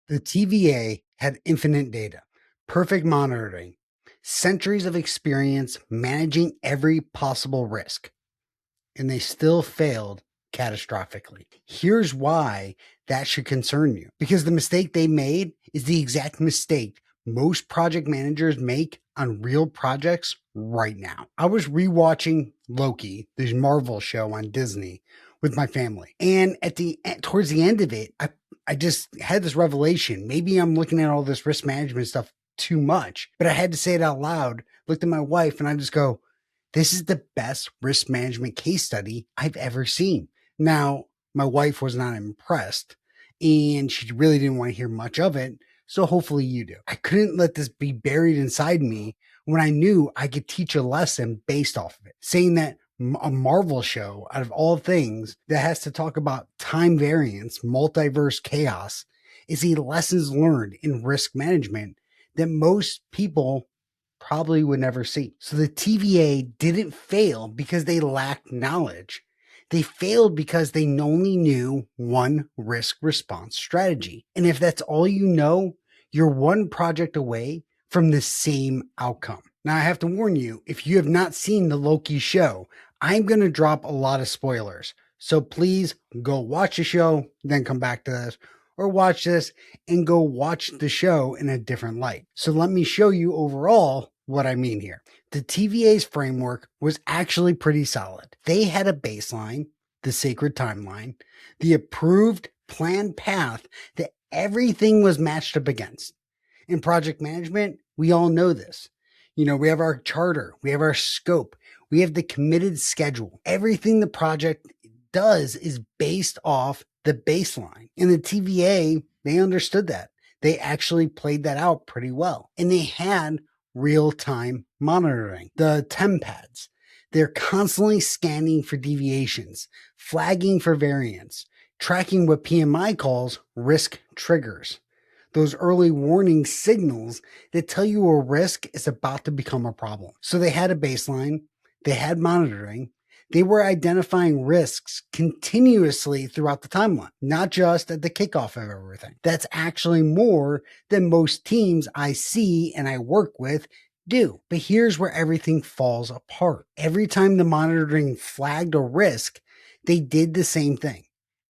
The TVA had infinite data, perfect monitoring, centuries of experience managing every possible risk, and they still failed catastrophically. Here's why that should concern you. Because the mistake they made is the exact mistake most project managers make on real projects right now. I was rewatching Loki, this Marvel show on Disney, with my family. And towards the end of it, I just had this revelation. Maybe I'm looking at all this risk management stuff too much, but I had to say it out loud, looked at my wife, and I just go, this is the best risk management case study I've ever seen. Now, my wife was not impressed and she really didn't want to hear much of it. So hopefully you do. I couldn't let this be buried inside me when I knew I could teach a lesson based off of it. Saying that a Marvel show, out of all things, that has to talk about time variance, multiverse chaos, is a lessons learned in risk management that most people probably would never see. So the TVA didn't fail because they lacked knowledge. They failed because they only knew one risk response strategy. And if that's all you know, you're one project away from the same outcome. Now, I have to warn you, if you have not seen the Loki show, I'm going to drop a lot of spoilers. So please go watch the show, then come back to this, or watch this and go watch the show in a different light. So let me show you overall what I mean here. The TVA's framework was actually pretty solid. They had a baseline, the sacred timeline, the approved planned path that everything was matched up against. In project management, we all know this. We have our charter, we have our scope, we have the committed schedule. Everything the project does is based off the baseline. And the TVA, they understood that. They actually played that out pretty well. And they had real-time monitoring. The TEMPADs, they're constantly scanning for deviations, flagging for variance, tracking what PMI calls risk triggers. Those early warning signals that tell you a risk is about to become a problem. So they had a baseline, they had monitoring, they were identifying risks continuously throughout the timeline, not just at the kickoff of everything. That's actually more than most teams I see and I work with do. But here's where everything falls apart. Every time the monitoring flagged a risk, they did the same thing.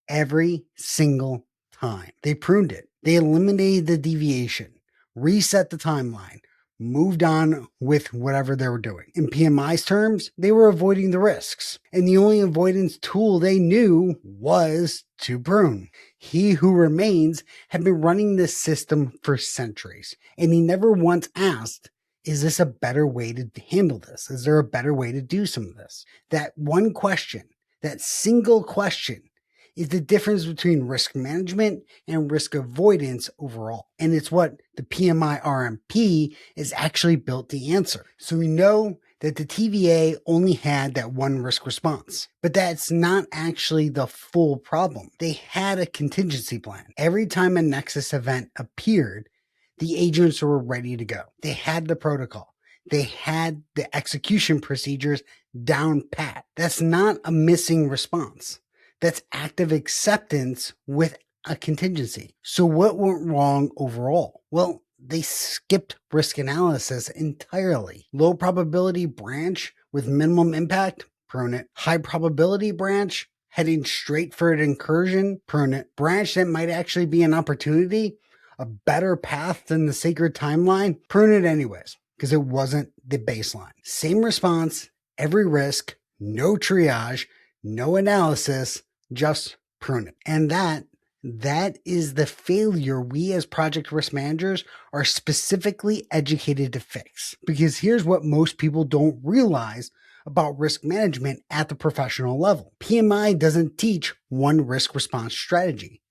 Every single time. They pruned it. They eliminated the deviation, reset the timeline, moved on with whatever they were doing. In PMI's terms, they were avoiding the risks. And the only avoidance tool they knew was to prune. He who remains had been running this system for centuries. And he never once asked, is this a better way to handle this? Is there a better way to do some of this? That one question, that single question, is the difference between risk management and risk avoidance overall. And it's what the PMI-RMP is actually built to answer. So we know that the TVA only had that one risk response, but that's not actually the full problem. They had a contingency plan. Every time a Nexus event appeared, the agents were ready to go. They had the protocol. They had the execution procedures down pat. That's not a missing response. That's active acceptance with a contingency. So what went wrong overall? Well, they skipped risk analysis entirely. Low probability branch with minimum impact, prune it. High probability branch heading straight for an incursion, prune it. Branch that might actually be an opportunity, a better path than the sacred timeline, prune it anyways, because it wasn't the baseline. Same response, every risk, no triage, no analysis, just prune it. And that is the failure we as project risk managers are specifically educated to fix. Because here's what most people don't realize about risk management at the professional level. PMI doesn't teach one risk response strategy.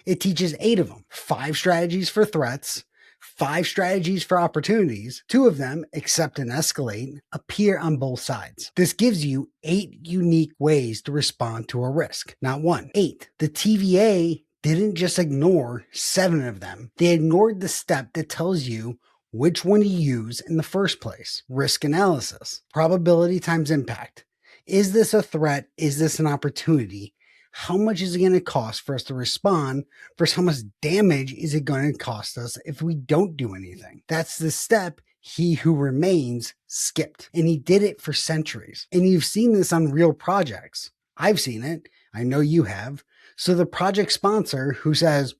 It teaches 8 of them. 5 strategies for threats, 5 strategies for opportunities. 2 of them, accept and escalate, appear on both sides. This gives you 8 unique ways to respond to a risk, not 1. 8. The TVA didn't just ignore 7 of them. They ignored the step that tells you which one to use in the first place. Risk analysis. Probability times impact. Is this a threat? Is this an opportunity? How much is it going to cost for us to respond versus how much damage is it going to cost us if we don't do anything? That's the step he who remains skipped. And he did it for centuries. And you've seen this on real projects. I've seen it. I know you have. So the project sponsor who says,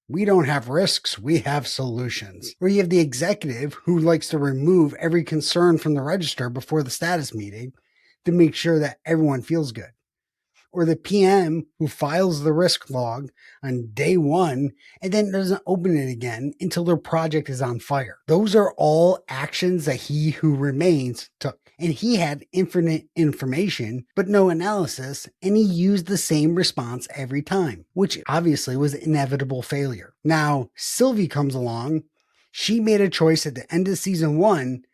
we don't have risks, we have solutions. Or you have the executive who likes to remove every concern from the register before the status meeting to make sure that everyone feels good. Or the PM who files the risk log on day one and then doesn't open it again until their project is on fire. Those are all actions that he who remains took. And he had infinite information, but no analysis, and he used the same response every time, which obviously was inevitable failure. Now, Sylvie comes along. She made a choice at the end of season 1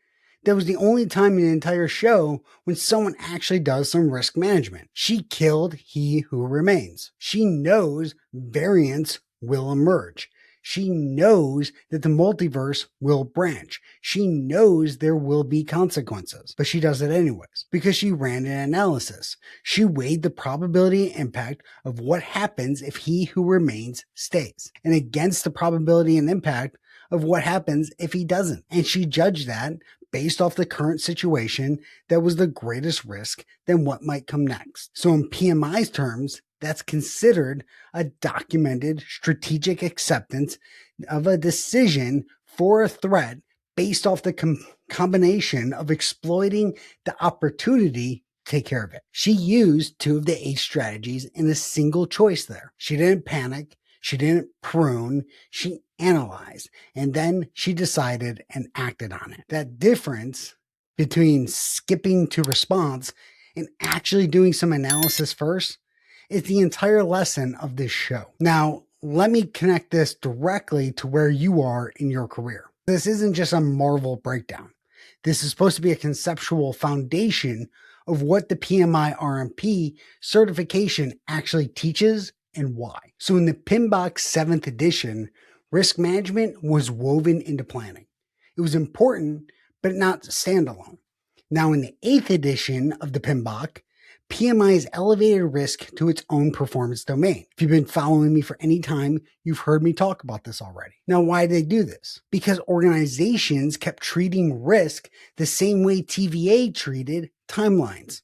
that was the only time in the entire show when someone actually does some risk management. She killed he who remains. She knows variants will emerge. She knows that the multiverse will branch. She knows there will be consequences, but she does it anyways because she ran an analysis. She weighed the probability and impact of what happens if he who remains stays and against the probability and impact of what happens if he doesn't. And she judged that based off the current situation that was the greatest risk than what might come next. So in PMI's terms, that's considered a documented strategic acceptance of a decision for a threat based off the combination of exploiting the opportunity to take care of it. She used 2 of the 8 strategies in a single choice there. She didn't panic. She didn't prune. She analyzed, and then she decided and acted on it. That difference between skipping to response and actually doing some analysis first is the entire lesson of this show. Now, let me connect this directly to where you are in your career. This isn't just a Marvel breakdown. This is supposed to be a conceptual foundation of what the PMI-RMP certification actually teaches and why. So in the PMBOK 7th edition, risk management was woven into planning. It was important, but not standalone. Now in the 8th edition of the PMBOK, PMI has elevated risk to its own performance domain. If you've been following me for any time, you've heard me talk about this already. Now, why did they do this? Because organizations kept treating risk the same way TVA treated timelines.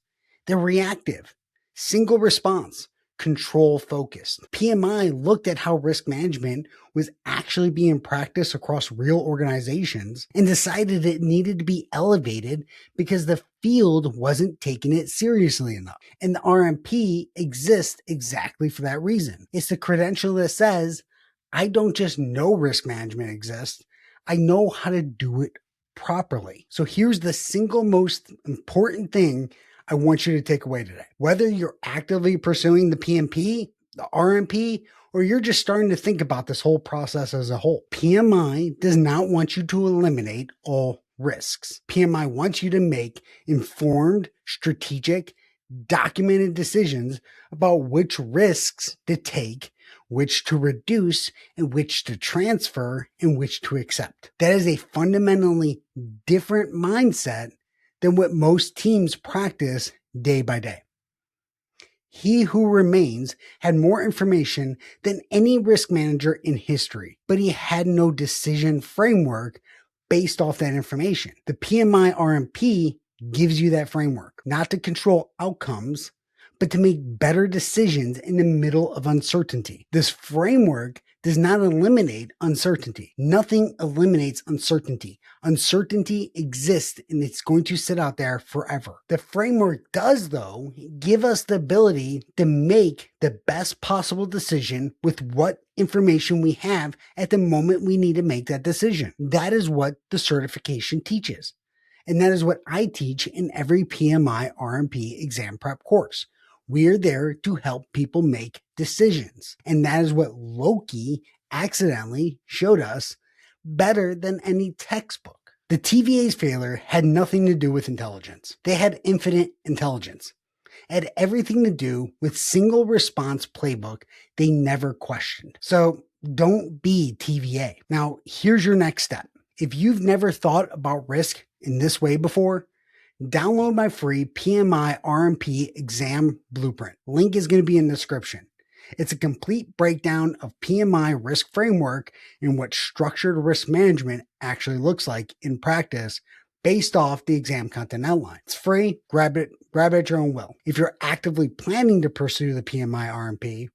They're reactive, single response, control focused. PMI looked at how risk management was actually being practiced across real organizations and decided it needed to be elevated because the field wasn't taking it seriously enough. And the RMP exists exactly for that reason. It's the credential that says, I don't just know risk management exists, I know how to do it properly. So here's the single most important thing I want you to take away today. Whether you're actively pursuing the PMP, the RMP, or you're just starting to think about this whole process as a whole, PMI does not want you to eliminate all risks. PMI wants you to make informed, strategic, documented decisions about which risks to take, which to reduce, and which to transfer, and which to accept. That is a fundamentally different mindset than what most teams practice day by day. He who remains had more information than any risk manager in history, but he had no decision framework based off that information. The PMI-RMP gives you that framework, not to control outcomes, but to make better decisions in the middle of uncertainty. This framework does not eliminate uncertainty. Nothing eliminates uncertainty. Uncertainty exists and it's going to sit out there forever. The framework does, though, give us the ability to make the best possible decision with what information we have at the moment we need to make that decision. That is what the certification teaches. And that is what I teach in every PMI-RMP exam prep course. We are there to help people make decisions. And that is what Loki accidentally showed us better than any textbook. The TVA's failure had nothing to do with intelligence. They had infinite intelligence. It had everything to do with single response playbook they never questioned. So don't be TVA. Now, here's your next step. If you've never thought about risk in this way before, Download my free PMI-RMP exam blueprint. Link is going to be in the description. It's a complete breakdown of PMI risk framework and what structured risk management actually looks like in practice based off the exam content outline. It's free. Grab it at your own will. If you're actively planning to pursue the PMI-RMP,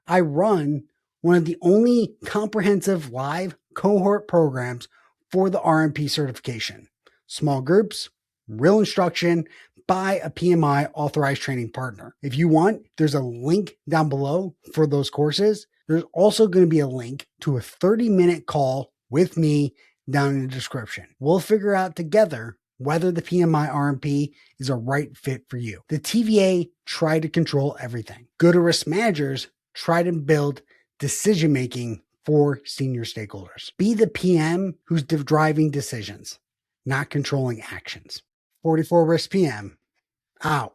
I run one of the only comprehensive live cohort programs for the RMP certification. Small groups, real instruction by a PMI authorized training partner. If you want, there's a link down below for those courses. There's also going to be a link to a 30-minute call with me down in the description. We'll figure out together whether the PMI-RMP is a right fit for you. The TVA try to control everything. Good risk managers try to build decision-making for senior stakeholders. Be the PM who's driving decisions, not controlling actions. 44 Risk PM, out.